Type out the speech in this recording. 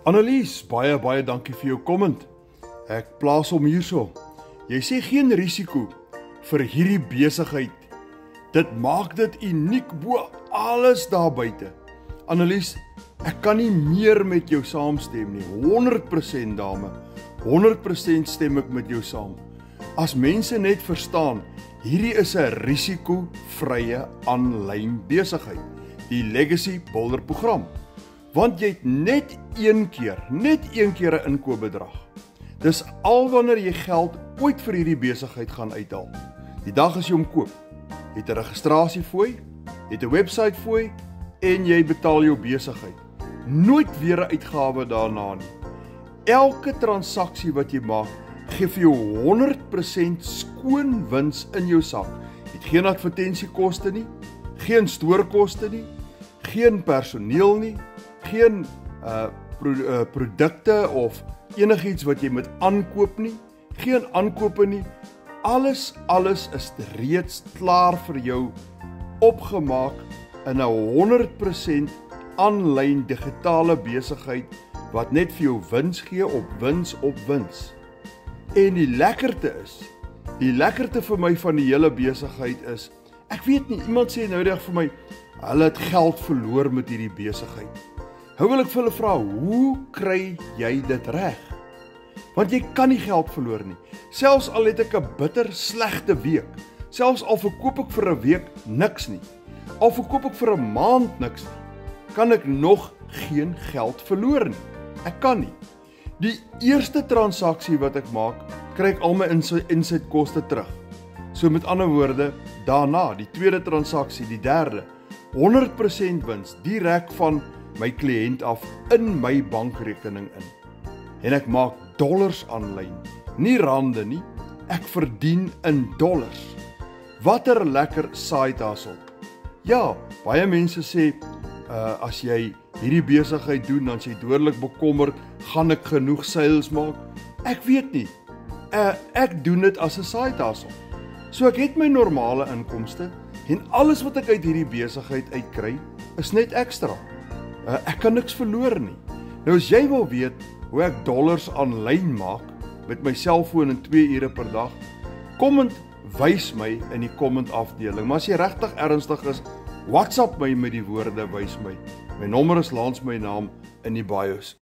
Annelies, baie dankie vir jou comment. Ek plaas hom hierso. Jy sê geen risiko vir hierdie besigheid. Dit maak dit uniek bo alles daar buite. Annelies, ek kan nie meer met jou saamstem nie. 100% dame. 100% stem ek met jou saam. As mense net verstaan, hierdie is 'n risikovrye aanlyn besigheid, die Legacy Builder program. Want jy het net een keer 'n inkoopbedrag. Dis al wanneer jy geld ooit vir hierdie besigheid gaan uithaal. Die dag as jy hom koop, het 'n registrasiefooi, het 'n webwerffooi en jy betaal jou besigheid. Nooit weer 'n uitgawe daarna nie. Elke transaksie wat jy maak, gee vir jou 100% skoon wins in jou sak. Jy het geen advertensiekoste nie, geen stoorkoste nie, geen personeel nie, geen produkte of enigiets wat jy moet aankoop nie, geen aankope nie. Alles is reeds klaar vir jou opgemaak in 'n 100% aanlyn digitale besigheid wat net vir jou wins gee op wins op wins. En die lekkerte vir my van die hele besigheid is, ek weet nie, iemand sê nou reg vir my, hulle het geld verloor met hierdie besigheid. Nou wil ek vir hulle vra, hoe kry jy dit reg? Want jy kan nie geld verloor nie. Selfs al het ek 'n bitter slegte week, selfs al verkoop ek vir 'n week niks nie, al verkoop ek vir 'n maand niks nie, kan ek nog geen geld verloor nie. Ek kan nie. Die eerste transaksie wat ek maak, kry ek al my insetkoste terug. So met ander woorde, daarna, die tweede transaksie, die derde, 100% wins, direk van my kliënt af in my bankrekening in. En ek maak dollars aanlyn, nie rande nie, ek verdien in dollars. Watter lekker side hustle. Ja, baie mense sê, as jy hierdie besigheid doen, dan is jy dodelik bekommerd, gaan ek genoeg sales maak? Ek weet nie. Ek doen dit as 'n side hustle. So ek het my normale inkomste en alles wat ek uit hierdie besigheid uitkry, is net ekstra. Ek kan niks verloor nie. Nou as jy wil weet hoe ek dollars aanlyn maak met my selfoon in 2 ure per dag, wys my in die comment afdeling. Maar as jy regtig ernstig is, WhatsApp my met die woorde wys my. My nommer is langs my naam in die bios.